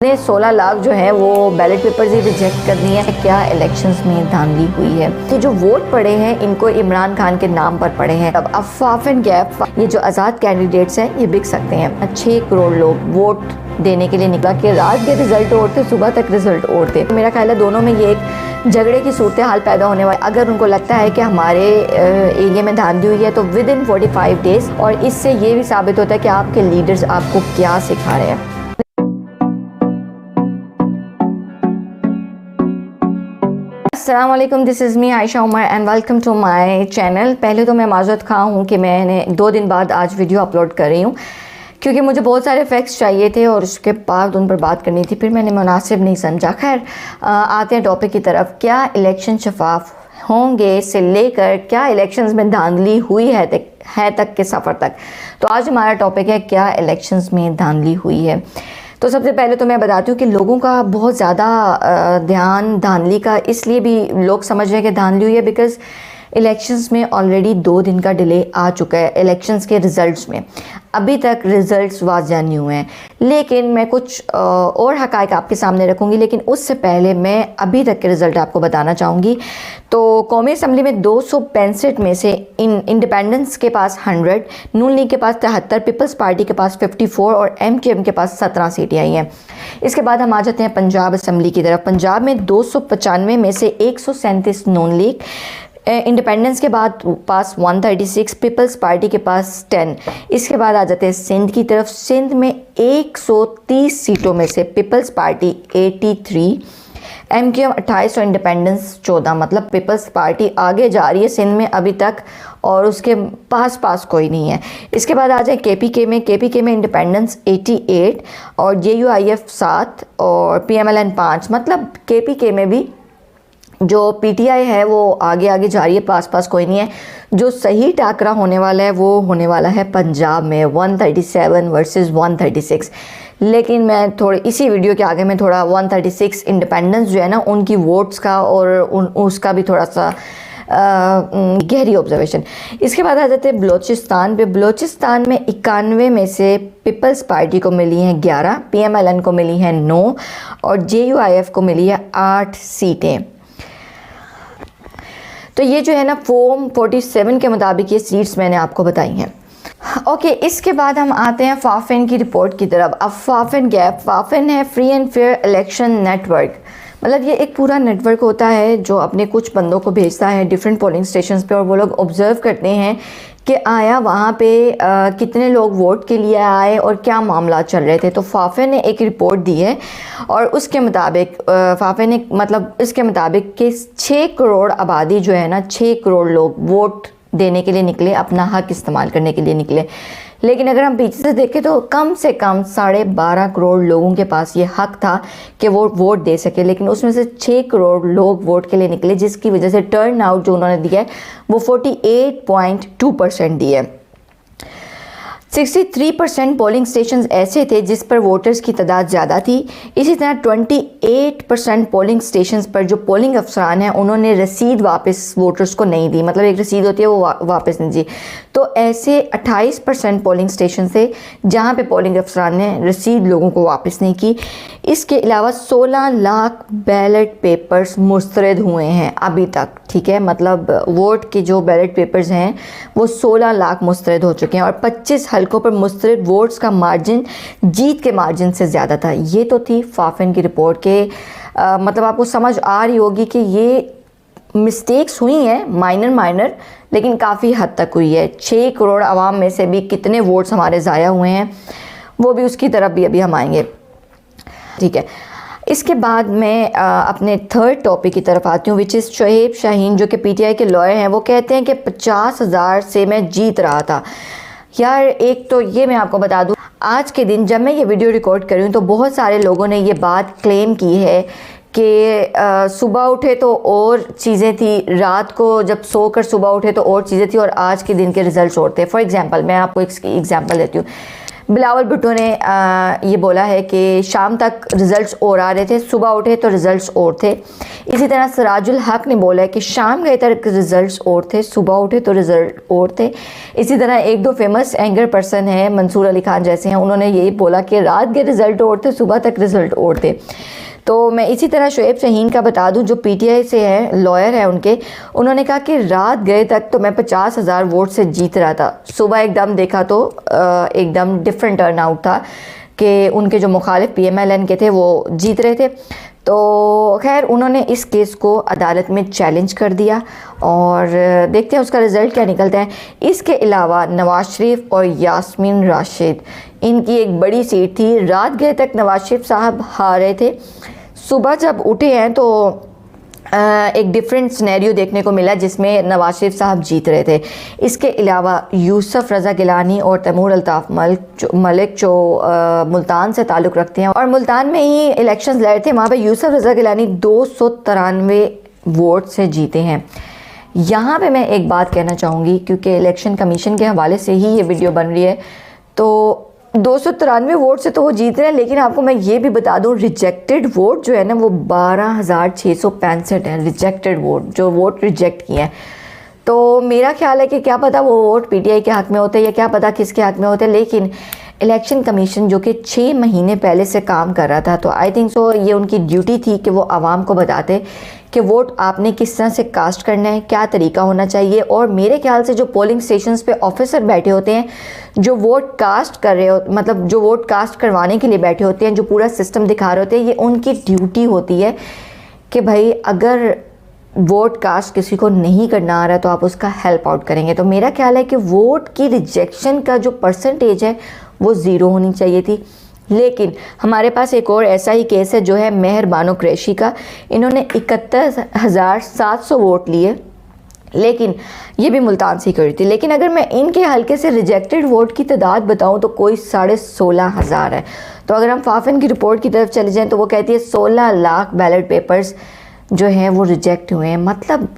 ने 16 लाख जो है वो बैलेट पेपर्स ही रिजेक्ट कर दिए हैं। क्या इलेक्शंस में धांधली हुई है? ये जो वोट पड़े हैं इनको इमरान खान के नाम पर पड़े हैं। अब अफवाफ एंड गैप, ये जो आज़ाद कैंडिडेट्स हैं ये बिक सकते हैं। 6 करोड़ लोग वोट देने के लिए निकला कि रात के रिजल्ट और थे, सुबह तक रिजल्ट और थे। मेरा ख्याल है दोनों में ये एक झगड़े की सूरत हाल पैदा होने वाली। अगर उनको लगता है कि हमारे एरिया में धांधली हुई है तो विद इन 45 डेज, और इससे ये भी साबित होता है कि आपके लीडर्स आपको क्या सिखा रहे हैं। अस्सलाम वालेकुम, this is me Aisha Umar and welcome to my channel. पहले तो मैं माज़रत खा हूँ कि मैंने 2 दिन बाद आज वीडियो अपलोड कर रही हूँ, क्योंकि मुझे बहुत सारे फैक्ट्स चाहिए थे और उसके बाद उन पर बात करनी थी, फिर मैंने मुनासिब नहीं समझा। खैर आते हैं टॉपिक की तरफ। क्या इलेक्शन शफाफ होंगे से लेकर क्या इलेक्शंस में धांधली हुई है तक के सफ़र तक। तो आज हमारा टॉपिक है क्या इलेक्शंस में धांधली हुई है। तो सबसे पहले तो मैं बताती हूँ कि लोगों का बहुत ज़्यादा ध्यान धांधली का इसलिए भी लोग समझ रहे हैं कि धांधली हुई है बिकॉज़ इलेक्शंस में ऑलरेडी 2 दिन का डिले आ चुका है। इलेक्शंस के रिज़ल्ट्स में अभी तक रिज़ल्ट्स वाज़ह नहीं हुए हैं, लेकिन मैं कुछ और हक़ाइक़ आपके सामने रखूँगी। लेकिन उससे पहले मैं अभी तक के रिज़ल्ट आपको बताना चाहूँगी। तो कौमी असम्बली में 265 में से इंडिपेंडेंस के पास 100, नून लीग के पास 73, पीपल्स पार्टी के पास 54 और MQM के पास 17 सीटें आई हैं। इसके बाद हम आ जाते हैं पंजाब असम्बली की तरफ। पंजाब में 295 में से 137 नून लीग, इंडिपेंडेंस के बाद पास 136, पीपल्स पार्टी के पास 10। इसके बाद आ जाते हैं सिंध की तरफ। सिंध में 130 सीटों में से पीपल्स पार्टी 83, MQM 28 और इंडिपेंडेंस 14। मतलब पीपल्स पार्टी आगे जा रही है सिंध में अभी तक, और उसके पास कोई नहीं है। इसके बाद आ जाए KPK में। KPK में इंडिपेंडेंस 88 और JUIF 7 और PMLN 5। मतलब KPK में भी जो PTI है वो आगे जा रही है, पास कोई नहीं है। जो सही टाकरा होने वाला है वो होने वाला है पंजाब में 137 वर्सेस 136। लेकिन मैं थोड़े इसी वीडियो के आगे में थोड़ा 136 इंडिपेंडेंस जो है ना उनकी वोट्स का और उसका भी थोड़ा सा गहरी ऑब्जर्वेशन। इसके बाद आ जाते हैं बलोचिस्तान पे। बलोचिस्तान में 91 में से पीपल्स पार्टी को मिली हैं 11, PMLN को मिली हैं 9 और JUIF को मिली है 8 सीटें। तो ये जो है ना फॉर्म 47 के मुताबिक ये सीट्स मैंने आपको बताई हैं। ओके, इसके बाद हम आते हैं फाफिन की रिपोर्ट की तरफ। अब फाफिन गैप, फाफिन है free and fair election network. मतलब ये एक पूरा नेटवर्क होता है जो अपने कुछ बंदों को भेजता है डिफरेंट पोलिंग स्टेशंस पे, और वो लोग ऑब्ज़र्व करते हैं कि आया वहाँ पे कितने लोग वोट के लिए आए और क्या मामला चल रहे थे। तो फाफे ने एक रिपोर्ट दी है और उसके मुताबिक फाफे ने मतलब इसके मुताबिक कि 6 करोड़ आबादी जो है ना, 6 करोड़ लोग वोट देने के लिए निकले, अपना हक इस्तेमाल करने के लिए निकले। लेकिन अगर हम पीछे से देखें तो कम से कम 12.5 करोड़ लोगों के पास ये हक था कि वो वोट दे सके, लेकिन उसमें से 6 करोड़ लोग वोट के लिए निकले, जिसकी वजह से टर्न आउट जो उन्होंने दिया है वो 48.2% दिया है। 63% पोलिंग स्टेशंस ऐसे थे जिस पर वोटर्स की तादाद ज़्यादा थी। इसी तरह 28% पोलिंग स्टेशंस पर जो पोलिंग अफसरान हैं उन्होंने रसीद वापस वोटर्स को नहीं दी। मतलब एक रसीद होती है वो वापस नहीं दी। तो ऐसे 28% पोलिंग स्टेशन थे जहां पे पोलिंग अफसरान ने रसीद लोगों को वापस नहीं की। इसके अलावा 16 लाख बैलेट पेपर्स मुस्तरद हुए हैं अभी तक, ठीक है। मतलब वोट के जो बैलेट पेपर्स हैं वो 16 लाख मुस्तरद हो चुके हैं और 25 हल्कों पर मुस्तरद वोट्स का मार्जिन जीत के मार्जिन से ज़्यादा था। ये तो थी फाफिन की रिपोर्ट के मतलब आपको समझ आ रही होगी कि ये मिस्टेक्स हुई हैं माइनर, लेकिन काफ़ी हद तक हुई है। 6 करोड़ आवाम में से भी कितने वोट्स हमारे ज़ाया हुए हैं वो भी उसकी तरफ भी अभी हम आएंगे, ठीक है। इसके बाद मैं अपने थर्ड टॉपिक की तरफ आती हूँ, विच इज़ शोएब शाहीन जो कि PTI के लॉयर हैं। वो कहते हैं कि 50,000 से मैं जीत रहा था। यार एक तो ये मैं आपको बता दूँ, आज के दिन जब मैं ये वीडियो रिकॉर्ड कर रही हूँ तो बहुत सारे लोगों ने ये बात क्लेम की है कि सुबह उठे तो और चीज़ें थी, रात को जब सोकर सुबह उठे तो और चीज़ें थी, और आज के दिन के रिज़ल्ट्स और थे। फॉर एग्ज़ाम्पल मैं आपको एक एग्ज़ाम्पल देती हूँ। बिलावल भुट्टो ने ये बोला है कि शाम तक रिज़ल्ट्स और आ रहे थे, सुबह उठे तो रिज़ल्ट्स और थे। इसी तरह सिराजुल हक ने बोला है कि शाम गए तक रिज़ल्ट्स और थे, सुबह उठे तो रिज़ल्ट और थे। इसी तरह एक दो फेमस एंकर पर्सन हैं, मंसूर अली खान जैसे हैं, उन्होंने यही बोला कि रात के रिज़ल्ट और थे, सुबह तक रिज़ल्ट और थे। तो मैं इसी तरह शुएब शाहीन का बता दूं, जो पीटीआई से हैं, लॉयर है उनके, उन्होंने कहा कि रात गए तक तो मैं 50,000 वोट से जीत रहा था, सुबह एकदम देखा तो एकदम डिफरेंट टर्नआउट था कि उनके जो मुखालिफ PMLN के थे वो जीत रहे थे। तो खैर उन्होंने इस केस को अदालत में चैलेंज कर दिया और देखते हैं उसका रिज़ल्ट क्या निकलता है। इसके अलावा नवाज शरीफ और यास्मीन राशिद, इनकी एक बड़ी सीट थी, रात गए तक नवाज शरीफ साहब हार रहे थे, सुबह जब उठे हैं तो एक डिफरेंट सिनेरियो देखने को मिला जिसमें नवाज शरीफ साहब जीत रहे थे। इसके अलावा यूसुफ रज़ा गिलानी और तैमूर अल्ताफ़ मलिक जो मुल्तान से ताल्लुक़ रखते हैं और मुल्तान में ही इलेक्शंस लड़े थे, वहाँ पे यूसुफ रज़ा गिलानी 293 वोट से जीते हैं। यहाँ पे मैं एक बात कहना चाहूँगी, क्योंकि इलेक्शन कमीशन के हवाले से ही ये वीडियो बन रही है, तो 293 वोट से तो वो जीत रहे हैं, लेकिन आपको मैं ये भी बता दूं रिजेक्टेड वोट जो है ना वो 12,665 हैं, रिजेक्टेड वोट, जो वोट रिजेक्ट किए हैं। तो मेरा ख्याल है कि क्या पता वो वोट पीटीआई के हक़ में होते या क्या पता किसके हक़ में होते, लेकिन इलेक्शन कमीशन जो कि 6 महीने पहले से काम कर रहा था, तो आई थिंक सो ये उनकी ड्यूटी थी कि वो आवाम को बताते कि वोट आपने किस तरह से कास्ट करना है, क्या तरीका होना चाहिए। और मेरे ख्याल से जो पोलिंग स्टेशंस पे ऑफिसर बैठे होते हैं, जो वोट कास्ट कर रहे हो, मतलब जो वोट कास्ट करवाने के लिए बैठे होते हैं, जो पूरा सिस्टम दिखा रहे होते हैं, ये उनकी ड्यूटी होती है कि भाई अगर वोट कास्ट किसी को नहीं करना आ रहा तो आप उसका हेल्प आउट करेंगे। तो मेरा ख्याल है कि वोट की रिजेक्शन का जो परसेंटेज है वो ज़ीरो होनी चाहिए थी। लेकिन हमारे पास एक और ऐसा ही केस है जो है मेहर बानो कुरैशी का। इन्होंने 71,700 वोट लिए, लेकिन ये भी मुल्तान से ही करी थी। लेकिन अगर मैं इनके हल्के से रिजेक्टेड वोट की तादाद बताऊं तो कोई 16,500 है। तो अगर हम फाफिन की रिपोर्ट की तरफ चले जाएं तो वो कहती है 16 लाख बैलेट पेपर्स जो हैं वो रिजेक्ट हुए हैं। मतलब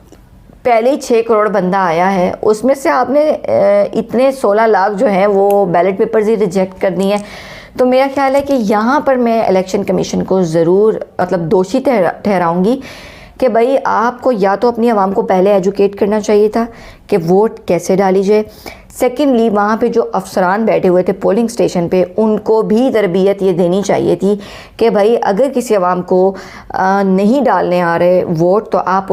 पहले ही 6 करोड़ बंदा आया है, उसमें से आपने इतने 16 लाख जो हैं वो बैलेट पेपर्स ही रिजेक्ट कर दिए हैं। तो मेरा ख्याल है कि यहाँ पर मैं इलेक्शन कमीशन को ज़रूर मतलब दोषी ठहराऊँगी कि भाई आपको या तो अपनी आवाम को पहले एजुकेट करना चाहिए था कि वोट कैसे डाली जाए। सेकेंडली वहाँ पे जो अफसरान बैठे हुए थे पोलिंग स्टेशन पे, उनको भी तरबियत ये देनी चाहिए थी कि भाई अगर किसी आवाम को नहीं डालने आ रहे वोट तो आप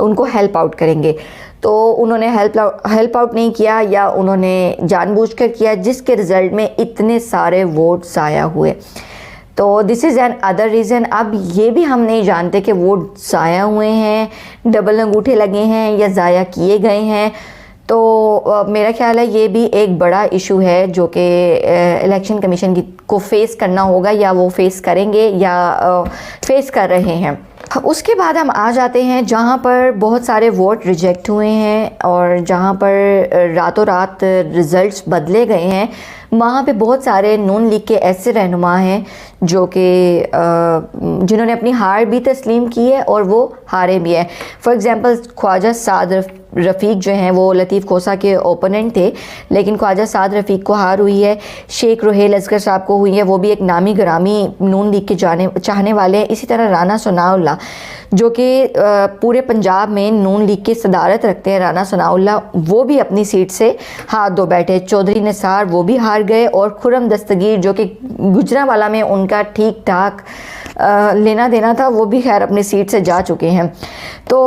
उनको हेल्प आउट करेंगे। तो उन्होंने हेल्प आउट नहीं किया या उन्होंने जानबूझकर किया, जिसके रिज़ल्ट में इतने सारे वोट ज़ाया हुए। तो this is an other reason. अब ये भी हम नहीं जानते कि वोट ज़ाया हुए हैं, डबल अंगूठे लगे हैं या ज़ाया किए गए हैं। तो मेरा ख्याल है ये भी एक बड़ा इशू है जो कि इलेक्शन कमीशन को फेस करना होगा, या वो फेस करेंगे या फेस कर रहे हैं। उसके बाद हम आ जाते हैं जहाँ पर बहुत सारे वोट रिजेक्ट हुए हैं और जहाँ पर रातों रात रिज़ल्ट्स बदले गए हैं। वहाँ पे बहुत सारे नून लीग के ऐसे रहनुमा हैं जो कि जिन्होंने अपनी हार भी तस्लीम की है और वो हारे भी हैं। फॉर एग्ज़ाम्पल ख्वाजा साद रफ़ीक जो हैं वो लतीफ़ खोसा के ओपोनेंट थे, लेकिन ख्वाजा साद रफ़ीक को हार हुई है। शेख रुहेल असगर साहब को हुई है, वो भी एक नामी ग्रामी नून लीग के चाहने वाले हैं। इसी तरह राना सनाउल्लाह जो कि पूरे पंजाब में नून लीग की सदारत रखते हैं, राना सनाउल्लाह, वो भी अपनी सीट से हाथ धो बैठे। चौधरी निसार वो भी हार गए और खुर्रम दस्तगीर जो कि गुजरांवाला में उनका ठीक ठाक लेना देना था, वो भी खैर अपनी सीट से जा चुके हैं। तो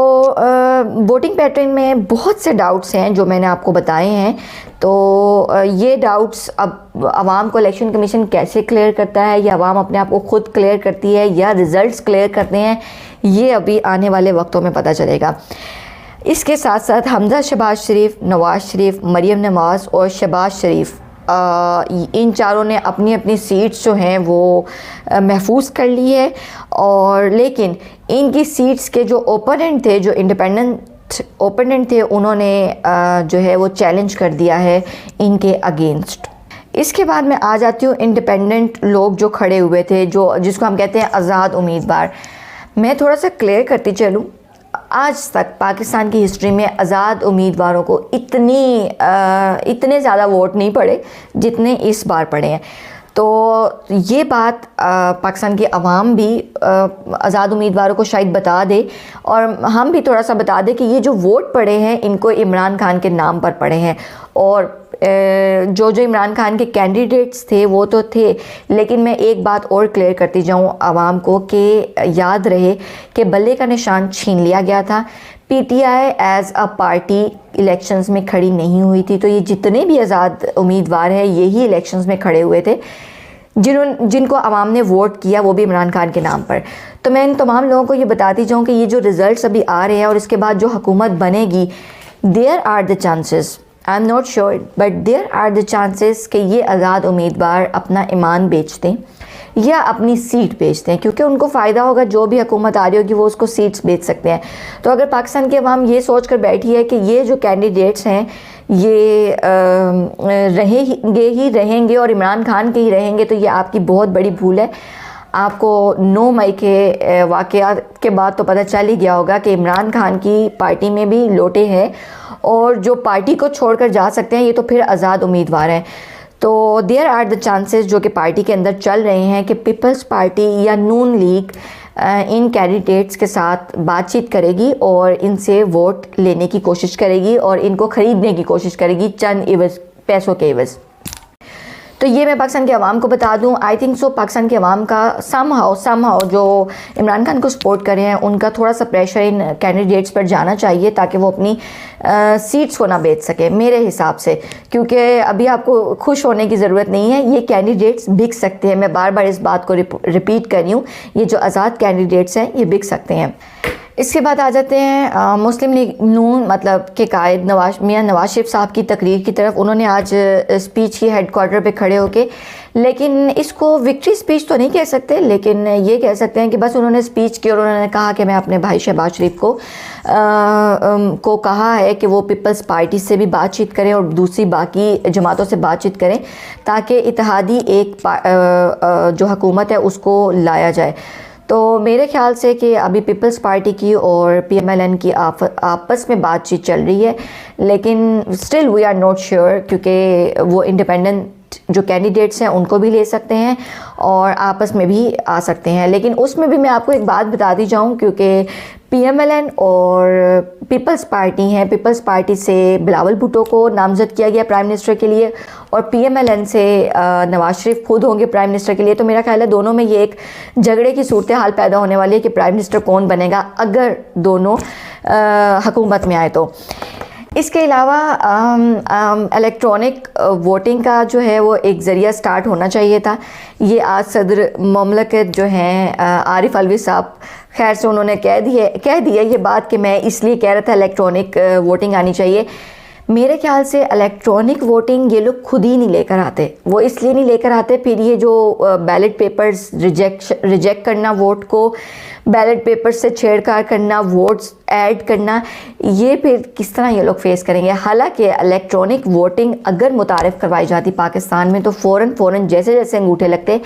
वोटिंग पैटर्न में बहुत से डाउट्स हैं जो मैंने आपको बताए हैं। तो ये डाउट्स अब आवाम को इलेक्शन कमीशन कैसे क्लियर करता है, या आवाम अपने आप को खुद क्लियर करती है या रिज़ल्ट्स क्लियर करते हैं, ये अभी आने वाले वक्तों में पता चलेगा। इसके साथ साथ हमजा शहबाज शरीफ, नवाज शरीफ, मरीम नवाज़ और शहबाज शरीफ, इन चारों ने अपनी अपनी सीट्स जो हैं वो महफूज कर ली है। और लेकिन इनकी सीट्स के जो ओपोनेंट थे, जो इंडिपेंडेंट ओपोनेंट थे, उन्होंने जो है वो चैलेंज कर दिया है इनके अगेंस्ट। इसके बाद मैं आ जाती हूँ इंडिपेंडेंट लोग जो खड़े हुए थे, जो जिसको हम कहते हैं आज़ाद उम्मीदवार। मैं थोड़ा सा क्लियर करती चलूँ, आज तक पाकिस्तान की हिस्ट्री में आज़ाद उम्मीदवारों को इतने ज़्यादा वोट नहीं पड़े जितने इस बार पड़े हैं। तो ये बात पाकिस्तान की आवाम भी आज़ाद उम्मीदवारों को शायद बता दे, और हम भी थोड़ा सा बता दें कि ये जो वोट पड़े हैं इनको इमरान खान के नाम पर पड़े हैं। और जो इमरान खान के कैंडिडेट्स थे वो तो थे, लेकिन मैं एक बात और क्लियर करती जाऊँ आवाम को कि याद रहे कि बल्ले का निशान छीन लिया गया था। PTI as a party elections में खड़ी नहीं हुई थी, तो ये जितने भी आज़ाद उम्मीदवार हैं यही इलेक्शंस में खड़े हुए थे जिनको आवाम ने वोट किया, वो भी इमरान खान के नाम पर। तो मैं इन तमाम लोगों को ये बताती जाऊँ कि ये जो रिज़ल्ट्स अभी आ रहे हैं और इसके बाद जो हुकूमत बनेगी, there are the chances, I am not sure but there are the chances कि ये आज़ाद उम्मीदवार अपना ईमान बेच दें या अपनी सीट बेचते हैं, क्योंकि उनको फ़ायदा होगा, जो भी हुकूमत आ रही होगी वो उसको सीट्स बेच सकते हैं। तो अगर पाकिस्तान की अवाम ये सोच कर बैठी है कि ये जो कैंडिडेट्स हैं ये रहेंगे और इमरान खान के ही रहेंगे, तो ये आपकी बहुत बड़ी भूल है। आपको 9 मई के वाक़यात के बाद तो पता चल ही गया होगा कि इमरान खान की पार्टी में भी लोटे हैं, और जो पार्टी को छोड़कर जा सकते हैं ये तो फिर आज़ाद उम्मीदवार हैं। तो देयर आर द चांसेस जो कि पार्टी के अंदर चल रहे हैं कि पीपल्स पार्टी या नून लीग इन कैंडिडेट्स के साथ बातचीत करेगी और इनसे वोट लेने की कोशिश करेगी और इनको ख़रीदने की कोशिश करेगी चंद इवज़, पैसों के इवज़। तो ये मैं पाकिस्तान के अवाम को बता दूं, आई थिंक सो पाकिस्तान के अवाम का समहाउ जो इमरान खान को सपोर्ट कर रहे हैं उनका थोड़ा सा प्रेशर इन कैंडिडेट्स पर जाना चाहिए ताकि वो अपनी सीट्स को ना बेच सके मेरे हिसाब से, क्योंकि अभी आपको खुश होने की ज़रूरत नहीं है, ये कैंडिडेट्स बिक सकते हैं। मैं बार बार इस बात को रिपीट कर रही हूँ, ये जो आज़ाद कैंडिडेट्स हैं ये बिक सकते हैं। इसके बाद आ जाते हैं मुस्लिम लीग नून मतलब के कायद मियां नवाज शरीफ साहब की तकरीर की तरफ। उन्होंने आज स्पीच की हेडक्वार्टर पे खड़े होके, लेकिन इसको विक्ट्री स्पीच तो नहीं कह सकते, लेकिन ये कह सकते हैं कि बस उन्होंने स्पीच की और उन्होंने कहा कि मैं अपने भाई शहबाज शरीफ को कहा है कि वो पीपल्स पार्टी से भी बातचीत करें और दूसरी बाकी जमातों से बातचीत करें ताकि इत्तेहादी एक जो हुकूमत है उसको लाया जाए। तो मेरे ख्याल से कि अभी पीपल्स पार्टी की और पीएमएलएन की आपस में बातचीत चल रही है, लेकिन still we are not sure, क्योंकि वो इंडिपेंडेंट जो कैंडिडेट्स हैं उनको भी ले सकते हैं और आपस में भी आ सकते हैं। लेकिन उसमें भी मैं आपको एक बात बताती जाऊं, क्योंकि पीएमएलएन और पीपल्स पार्टी हैं, पीपल्स पार्टी से बिलावल भुट्टो को नामज़द किया गया प्राइम मिनिस्टर के लिए और पीएमएलएन से नवाज शरीफ खुद होंगे प्राइम मिनिस्टर के लिए। तो मेरा ख्याल है दोनों में ये एक झगड़े की सूरत हाल पैदा होने वाली है कि प्राइम मिनिस्टर कौन बनेगा अगर दोनों हुकूमत में आए तो। इसके अलावा इलेक्ट्रॉनिक वोटिंग का जो है वो एक ज़रिया स्टार्ट होना चाहिए था। ये आज सदर ममलकत जो हैं आरिफ अलवी साहब, खैर से उन्होंने कह दिया ये बात कि मैं इसलिए कह रहा था इलेक्ट्रॉनिक वोटिंग आनी चाहिए। मेरे ख्याल से इलेक्ट्रॉनिक वोटिंग ये लोग खुद ही नहीं लेकर आते, वो इसलिए नहीं लेकर आते। फिर ये जो बैलेट पेपर्स रिजेक्ट करना, वोट को बैलेट पेपर से छेड़छाड़ करना, वोट्स ऐड करना, ये फिर किस तरह ये लोग फेस करेंगे। हालांकि इलेक्ट्रॉनिक वोटिंग अगर मुतारिफ़ करवाई जाती पाकिस्तान में तो फ़ौरन जैसे जैसे अंगूठे लगते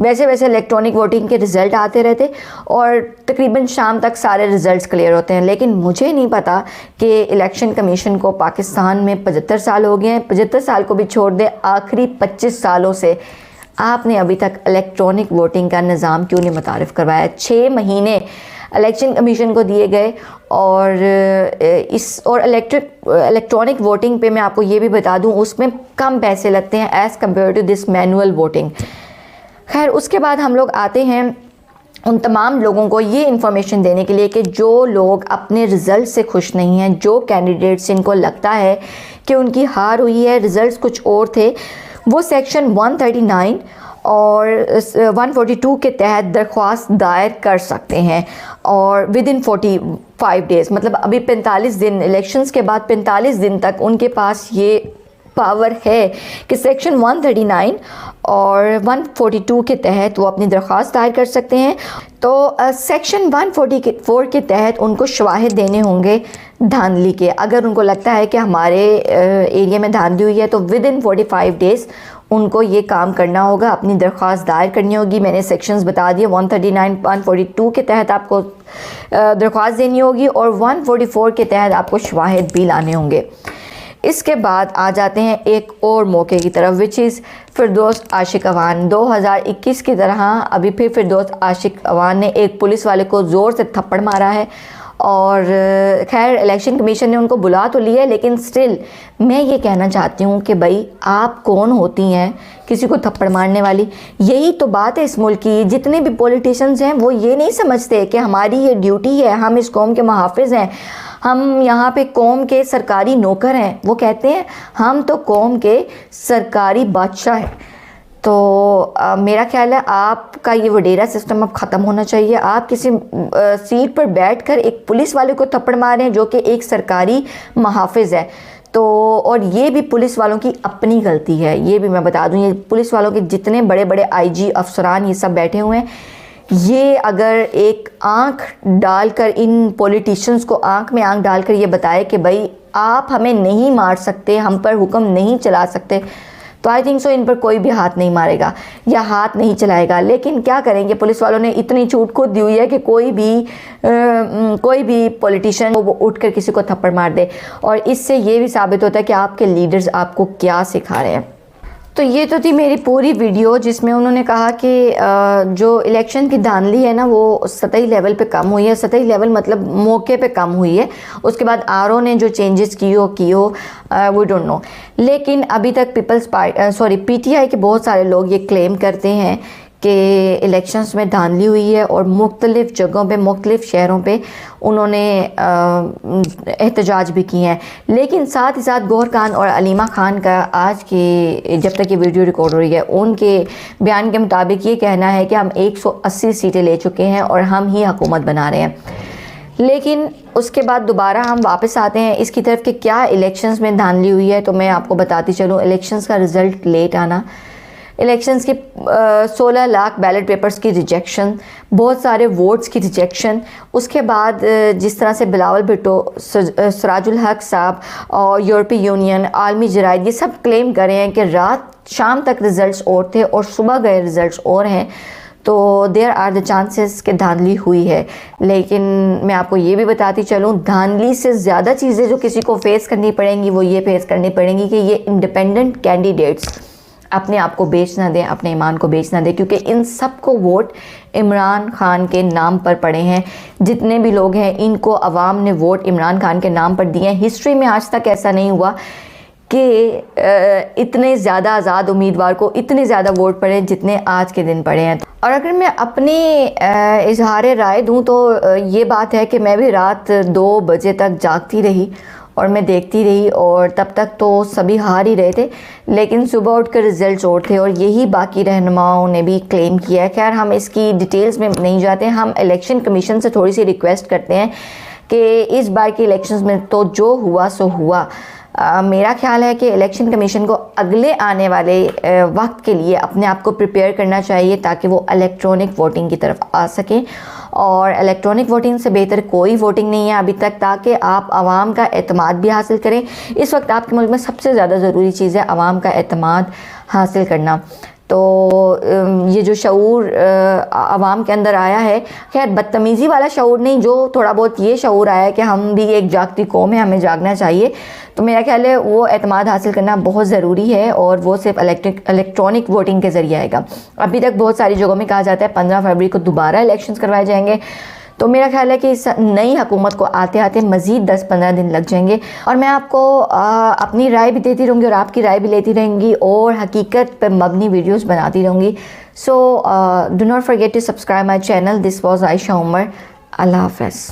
वैसे वैसे इलेक्ट्रॉनिक वोटिंग के रिज़ल्ट आते रहते और तकरीबन शाम तक सारे रिज़ल्ट्स क्लियर होते हैं। लेकिन मुझे नहीं पता कि इलेक्शन कमीशन को पाकिस्तान में 75 साल हो गए हैं, 75 साल को भी छोड़ दें, आखिरी 25 सालों से आपने अभी तक इलेक्ट्रॉनिक वोटिंग का निज़ाम क्यों नहीं मुतारिफ़ करवाया। 6 महीने इलेक्शन कमीशन को दिए गए और इलेक्ट्रॉनिक वोटिंग पे मैं आपको ये भी बता दूं उसमें कम पैसे लगते हैं as compare to this manual voting. खैर उसके बाद हम लोग आते हैं उन तमाम लोगों को ये इन्फॉर्मेशन देने के लिए कि जो लोग अपने रिज़ल्ट से खुश नहीं हैं, जो कैंडिडेट्स इनको लगता है कि उनकी हार हुई है, रिज़ल्ट कुछ और थे, वो सेक्शन 139 और 142 के तहत दरख्वास्त दायर कर सकते हैं और विद इन 45 डेज़, मतलब अभी 45 दिन, इलेक्शंस के बाद 45 दिन तक उनके पास ये पावर है कि सेक्शन 139 और 142 के तहत वो अपनी दरख्वास्त दायर कर सकते हैं। तो सेक्शन 144 के तहत उनको शवाहिद देने होंगे धांधली के। अगर उनको लगता है कि हमारे एरिया में धांधली हुई है तो विद इन 45 डेज़ उनको ये काम करना होगा, अपनी दरख्वास्त दायर करनी होगी। मैंने सेक्शंस बता दिए, 139 142 के तहत आपको दरख्वास्त देनी होगी और 144 के तहत आपको शवाहिद भी लाने होंगे। इसके बाद आ जाते हैं एक और मौके की तरफ, विच इज़ फिरदौस आशिक अवान। 2021 की तरह अभी फिर फिरदौस आशिक अवान ने एक पुलिस वाले को ज़ोर से थप्पड़ मारा है और खैर इलेक्शन कमीशन ने उनको बुला तो लिया है, लेकिन स्टिल मैं ये कहना चाहती हूँ कि भाई आप कौन होती हैं किसी को थप्पड़ मारने वाली। यही तो बात है इस मुल्क की। जितने भी पॉलिटिशियंस हैं वो ये नहीं समझते कि हमारी ये ड्यूटी है, हम इस कौम के मुहाफ़िज़ हैं, हम यहाँ पे कौम के सरकारी नौकर हैं। वो कहते हैं हम तो कौम के सरकारी बादशाह हैं। तो मेरा ख्याल है आपका ये वडेरा सिस्टम अब ख़त्म होना चाहिए। आप किसी सीट पर बैठकर एक पुलिस वाले को थप्पड़ मार रहे हैं जो कि एक सरकारी मुहाफ़िज़ है। तो और ये भी पुलिस वालों की अपनी गलती है, ये भी मैं बता दूं। ये पुलिस वालों के जितने बड़े बड़े आईजी अफसरान ये सब बैठे हुए हैं, ये अगर एक आंख डालकर इन पॉलिटिशियंस को आंख में आंख डालकर ये बताए कि भाई आप हमें नहीं मार सकते, हम पर हुक्म नहीं चला सकते, तो आई थिंक सो इन पर कोई भी हाथ नहीं मारेगा या हाथ नहीं चलाएगा। लेकिन क्या करेंगे, पुलिस वालों ने इतनी छूट खुद दी हुई है कि कोई भी पॉलिटिशियन वो उठकर किसी को थप्पड़ मार दे। और इससे ये भी साबित होता है कि आपके लीडर्स आपको क्या सिखा रहे हैं। तो ये तो थी मेरी पूरी वीडियो जिसमें उन्होंने कहा कि जो इलेक्शन की धांधली है ना वो सतही लेवल पे कम हुई है। सतही लेवल मतलब मौके पे कम हुई है। उसके बाद आरओ ने जो चेंजेस की हो वी डोंट नो। लेकिन अभी तक पीटीआई के बहुत सारे लोग ये क्लेम करते हैं कि इलेक्शंस में धांधली हुई है और मुख्तलिफ़ जगहों पे मुख्तलिफ़ शहरों पे उन्होंने एहतजाज भी किए हैं। लेकिन साथ ही साथ गौहर खान और अलीमा खान का आज के जब तक ये वीडियो रिकॉर्ड हो रही है उनके बयान के मुताबिक ये कहना है कि हम 180 सीटें ले चुके हैं और हम ही हुकूमत बना रहे हैं। लेकिन उसके बाद दोबारा हम वापस आते हैं इसकी तरफ कि क्या इलेक्शंस में धांधली हुई है। तो मैं आपको बताती चलूँ, इलेक्शंस का रिज़ल्ट लेट आना, इलेक्शंस के 16 लाख बैलेट पेपर्स की रिजेक्शन, बहुत सारे वोट्स की रिजेक्शन, उसके बाद जिस तरह से बिलावल भुट्टो, सराजुल हक साहब और यूरोपीय यूनियन, आलमी जराइद ये सब क्लेम कर रहे हैं कि रात शाम तक रिज़ल्ट्स और थे और सुबह गए रिज़ल्ट्स और हैं। तो देयर आर द चांसेस कि धांधली हुई है। लेकिन मैं आपको ये भी बताती चलूँ, धांधली से ज़्यादा चीज़ें जो किसी को फेस करनी पड़ेंगी वो ये फेस करनी पड़ेंगी कि ये इंडिपेंडेंट कैंडिडेट्स अपने आप को बेच ना दें, अपने ईमान को बेच ना दें, क्योंकि इन सब को वोट इमरान खान के नाम पर पड़े हैं। जितने भी लोग हैं इनको अवाम ने वोट इमरान खान के नाम पर दिए हैं। हिस्ट्री में आज तक ऐसा नहीं हुआ कि इतने ज़्यादा आज़ाद उम्मीदवार को इतने ज़्यादा वोट पड़े जितने आज के दिन पड़े हैं। और अगर मैं अपनी इजहार राय दूँ तो ये बात है कि मैं भी रात 2 बजे तक जागती रही और मैं देखती रही और तब तक तो सभी हार ही रहे थे, लेकिन सुबह उठकर रिज़ल्ट्स और थे और यही बाकी रहनुमाओं ने भी क्लेम किया है। खैर हम इसकी डिटेल्स में नहीं जाते, हम इलेक्शन कमीशन से थोड़ी सी रिक्वेस्ट करते हैं कि इस बार के इलेक्शंस में तो जो हुआ सो हुआ। मेरा ख्याल है कि इलेक्शन कमीशन को अगले आने वाले वक्त के लिए अपने आप को प्रिपेयर करना चाहिए ताकि वो इलेक्ट्रॉनिक वोटिंग की तरफ आ सकें। और इलेक्ट्रॉनिक वोटिंग से बेहतर कोई वोटिंग नहीं है अभी तक, ताकि आप आवाम का एतमाद भी हासिल करें। इस वक्त आपके मुल्क में सबसे ज़्यादा ज़रूरी चीज़ है आवाम का एतमाद हासिल करना। तो ये जो शऊर आवाम के अंदर आया है, खैर बदतमीज़ी वाला शऊर नहीं, जो थोड़ा बहुत ये शऊर आया है कि हम भी एक जागती कौम है, हमें जागना चाहिए। तो मेरा ख्याल है वो एतमाद हासिल करना बहुत ज़रूरी है और वो सिर्फ इलेक्ट्रॉनिक वोटिंग के ज़रिए आएगा। अभी तक बहुत सारी जगहों में कहा जाता है 15 फरवरी को दोबारा इलेक्शंस करवाए जाएंगे। तो मेरा ख्याल है कि इस नई हुकूमत को आते आते मज़ीद 10-15 दिन लग जाएंगे। और मैं आपको अपनी राय भी देती रहूँगी और आपकी राय भी लेती रहूँगी और हकीकत पर मबनी वीडियोस बनाती रहूँगी। So do not forget to subscribe my channel. This was Ayesha Umar. अल्लाह हाफ़िज़।